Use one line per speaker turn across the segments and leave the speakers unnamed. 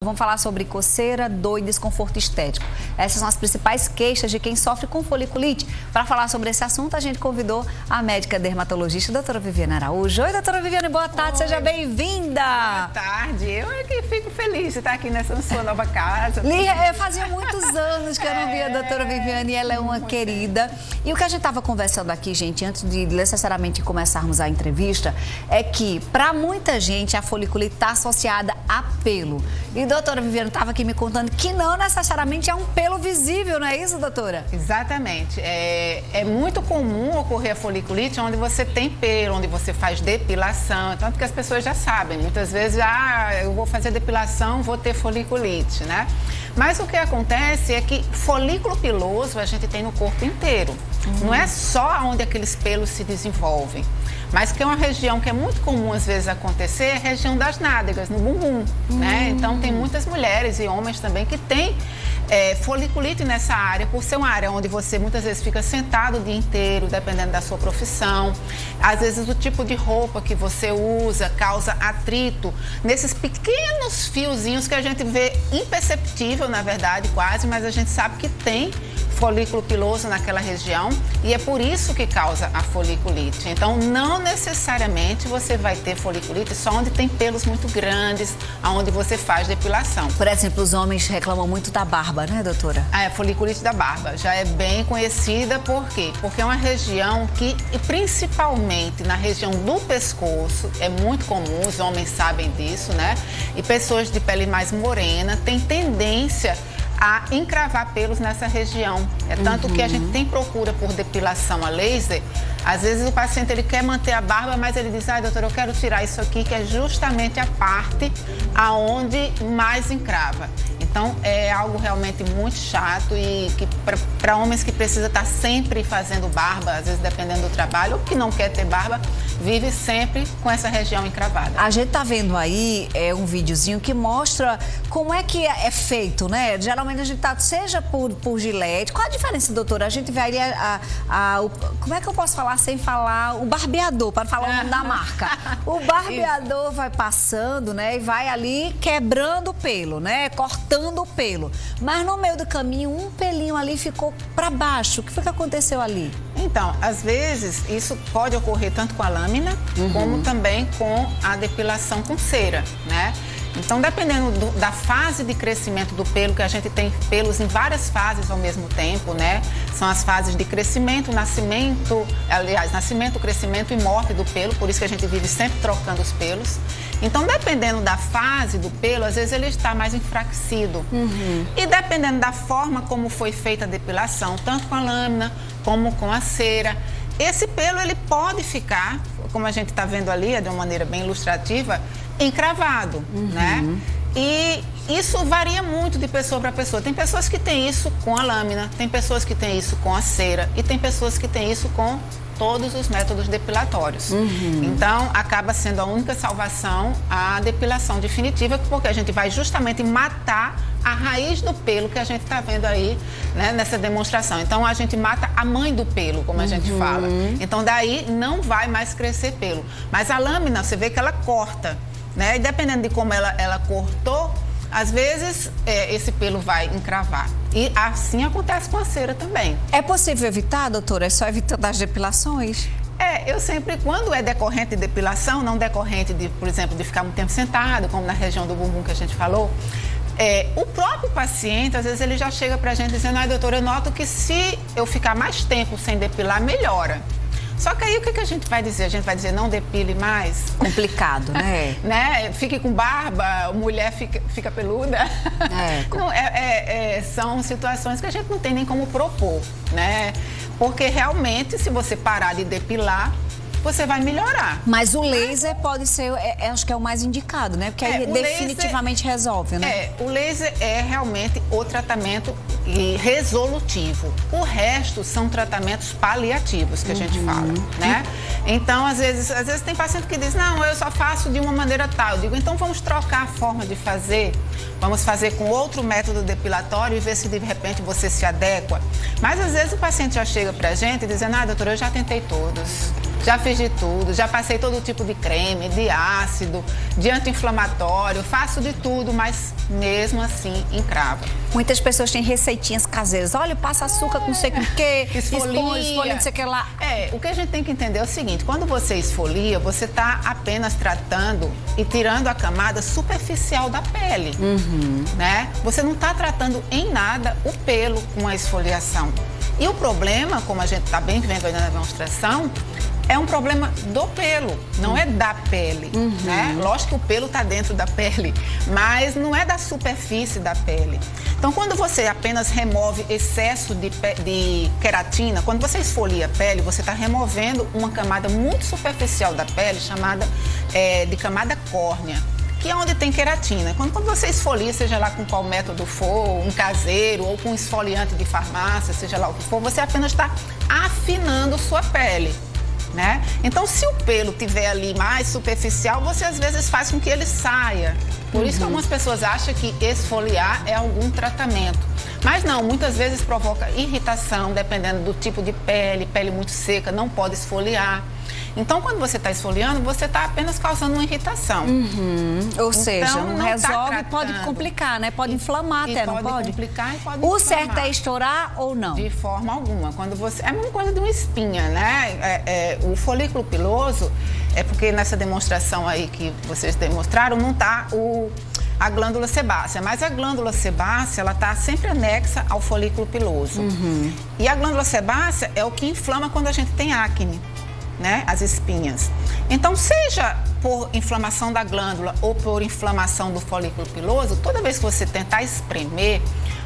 Vamos falar sobre coceira, dor e desconforto estético. Essas são as principais queixas de quem sofre com foliculite. Para falar sobre esse assunto, a gente convidou a médica dermatologista, doutora Viviane Araújo. Oi, doutora Viviane, boa tarde, seja bem-vinda.
Boa tarde, eu é que fico feliz de estar aqui nessa sua nova casa.
Fazia muitos anos que eu não via a doutora Viviane e ela é uma querida. E o que a gente estava conversando aqui, gente, antes de necessariamente começarmos a entrevista, é que para muita gente a foliculite está associada a pelo. E a doutora Viviane estava aqui me contando que não necessariamente é um pelo visível, não é isso, doutora?
Exatamente. É muito comum ocorrer a foliculite onde você tem pelo, onde você faz depilação, tanto que as pessoas já sabem. Muitas vezes, eu vou fazer depilação, vou ter foliculite, né? Mas o que acontece é que folículo piloso a gente tem no corpo inteiro. Não é só onde aqueles pelos se desenvolvem. Mas que é uma região que é muito comum às vezes acontecer, é a região das nádegas, no bumbum, né? Então tem muitas mulheres e homens também que têm foliculite nessa área, por ser uma área onde você muitas vezes fica sentado o dia inteiro, dependendo da sua profissão. Às vezes o tipo de roupa que você usa causa atrito nesses pequenos fiozinhos que a gente vê imperceptível, na verdade, quase, mas a gente sabe que tem folículo piloso naquela região e é por isso que causa a foliculite. Então, não necessariamente você vai ter foliculite só onde tem pelos muito grandes, onde você faz depilação.
Por exemplo, os homens reclamam muito da barba, né, doutora?
A foliculite da barba já é bem conhecida, por quê? Porque é uma região que, principalmente na região do pescoço, é muito comum, os homens sabem disso, né? E pessoas de pele mais morena têm tendência a encravar pelos nessa região. É tanto que a gente tem procura por depilação a laser. Às vezes o paciente ele quer manter a barba, mas ele diz, doutora, eu quero tirar isso aqui, que é justamente a parte aonde mais encrava. Então, é algo realmente muito chato e que para homens que precisam estar sempre fazendo barba, às vezes dependendo do trabalho, ou que não quer ter barba, vive sempre com essa região encravada.
A gente tá vendo aí um videozinho que mostra como é que é feito, né? Geralmente a gente tá, seja por gilete. Qual a diferença, doutora? A gente vê ali como é que eu posso falar sem falar? O barbeador, para falar o nome da marca. O barbeador vai passando, né? E vai ali quebrando o pelo, né? Cortando o pelo. Mas no meio do caminho, um pelinho ali ficou para baixo. O que foi que aconteceu ali?
Então, às vezes, isso pode ocorrer tanto com a lâmina, como também com a depilação com cera, né? Então, dependendo da fase de crescimento do pelo, que a gente tem pelos em várias fases ao mesmo tempo, né? São as fases de crescimento, nascimento, crescimento e morte do pelo, por isso que a gente vive sempre trocando os pelos. Então, dependendo da fase do pelo, às vezes ele está mais enfraquecido. E dependendo da forma como foi feita a depilação, tanto com a lâmina como com a cera, esse pelo ele pode ficar, como a gente está vendo ali, de uma maneira bem ilustrativa, encravado, né? E isso varia muito de pessoa para pessoa. Tem pessoas que têm isso com a lâmina, tem pessoas que têm isso com a cera e tem pessoas que têm isso com todos os métodos depilatórios. Então, acaba sendo a única salvação a depilação definitiva, porque a gente vai justamente matar a raiz do pelo que a gente está vendo aí, né, nessa demonstração. Então, a gente mata a mãe do pelo, como a gente fala. Então, daí não vai mais crescer pelo. Mas a lâmina, você vê que ela corta, né? E dependendo de como ela cortou, às vezes esse pelo vai encravar. E assim acontece com a cera também.
É possível evitar, doutora? É só evitando as depilações?
Eu sempre, quando é decorrente de depilação, não decorrente de, por exemplo, de ficar muito tempo sentado, como na região do bumbum que a gente falou, o próprio paciente, às vezes, ele já chega pra gente dizendo, doutora, eu noto que se eu ficar mais tempo sem depilar, melhora. Só que aí o que a gente vai dizer? A gente vai dizer não depile mais?
Complicado, né?
Né? Fique com barba, mulher fica peluda. Não, são situações que a gente não tem nem como propor, né? Porque realmente, se você parar de depilar, você vai melhorar.
Mas o laser pode ser, acho que é o mais indicado, né? Porque aí definitivamente resolve, né?
O laser é realmente o tratamento resolutivo. O resto são tratamentos paliativos que a gente fala, né? Então, às vezes tem paciente que diz, não, eu só faço de uma maneira tal. Eu digo, então vamos trocar a forma de fazer, vamos fazer com outro método depilatório e ver se de repente você se adequa. Mas às vezes o paciente já chega pra gente dizendo, doutora, eu já tentei todos. já fiz de tudo, já passei todo tipo de creme, de ácido, de anti-inflamatório, faço de tudo, mas mesmo assim encrava.
Muitas pessoas têm receitinhas caseiras. Olha, passa açúcar com não sei o que,
esfolia,
não sei o que lá.
O que a gente tem que entender é o seguinte, quando você esfolia, você está apenas tratando e tirando a camada superficial da pele, né? Você não está tratando em nada o pelo com a esfoliação. E o problema, como a gente está bem vendo aí na demonstração, é um problema do pelo, não é da pele, né? Lógico que o pelo está dentro da pele, mas não é da superfície da pele. Então, quando você apenas remove excesso de queratina, quando você esfolia a pele, você está removendo uma camada muito superficial da pele, chamada de camada córnea, que é onde tem queratina. Quando você esfolia, seja lá com qual método for, um caseiro ou com esfoliante de farmácia, seja lá o que for, você apenas está afinando sua pele, né? Então, se o pelo tiver ali mais superficial, você às vezes faz com que ele saia. Por isso que algumas pessoas acham que esfoliar é algum tratamento. Mas não, muitas vezes provoca irritação, dependendo do tipo de pele muito seca, não pode esfoliar. Então, quando você está esfoliando, você está apenas causando uma irritação.
Ou seja, não resolve,
tá
pode complicar, né? Pode inflamar até, não pode?
Pode complicar e pode
O
inflamar.
certo é estourar ou não?
De forma alguma. Quando você... É a mesma coisa de uma espinha, né? O folículo piloso, é porque nessa demonstração aí que vocês demonstraram, não está a glândula sebácea, mas a glândula sebácea, ela está sempre anexa ao folículo piloso. E a glândula sebácea é o que inflama quando a gente tem acne, né? As espinhas. Então, seja por inflamação da glândula ou por inflamação do folículo piloso, toda vez que você tentar espremer,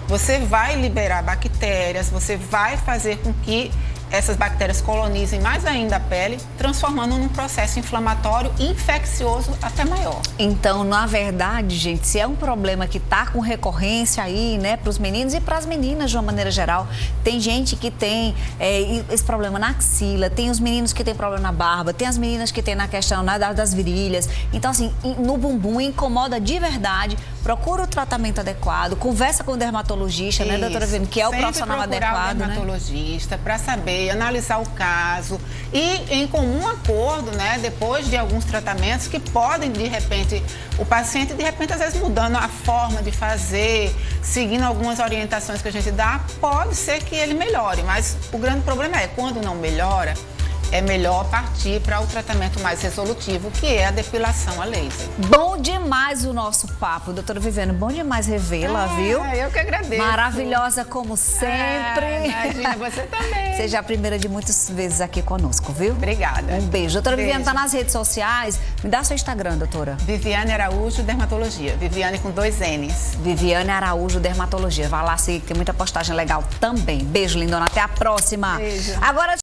você vai liberar bactérias, você vai fazer com que essas bactérias colonizem mais ainda a pele, transformando num processo inflamatório e infeccioso até maior.
Então, na verdade, gente, se é um problema que tá com recorrência aí, né, para os meninos e para as meninas de uma maneira geral, tem gente que tem esse problema na axila, tem os meninos que tem problema na barba, tem as meninas que tem na questão das virilhas. Então, assim, no bumbum incomoda de verdade, procura o tratamento adequado, conversa com o dermatologista, né, doutora Viviane, que é o profissional adequado, né?
Sempre procurar o dermatologista para saber, analisar o caso e em comum acordo, né, depois de alguns tratamentos que podem, de repente, o paciente, de repente, às vezes mudando a forma de fazer, seguindo algumas orientações que a gente dá, pode ser que ele melhore, mas o grande problema é, quando não melhora, é melhor partir para o tratamento mais resolutivo, que é a depilação a laser.
Bom demais o nosso papo, doutora Viviane, bom demais revê-la, viu?
Eu que agradeço.
Maravilhosa como sempre.
Imagina, você também.
Seja a primeira de muitas vezes aqui conosco, viu?
Obrigada.
Um beijo. Doutora Viviane está nas redes sociais. Me dá seu Instagram, doutora.
Viviane Araújo Dermatologia. Viviane com 2 N's.
Viviane Araújo Dermatologia. Vai lá seguir, que tem muita postagem legal também. Beijo, lindona. Até a próxima.
Beijo.
Agora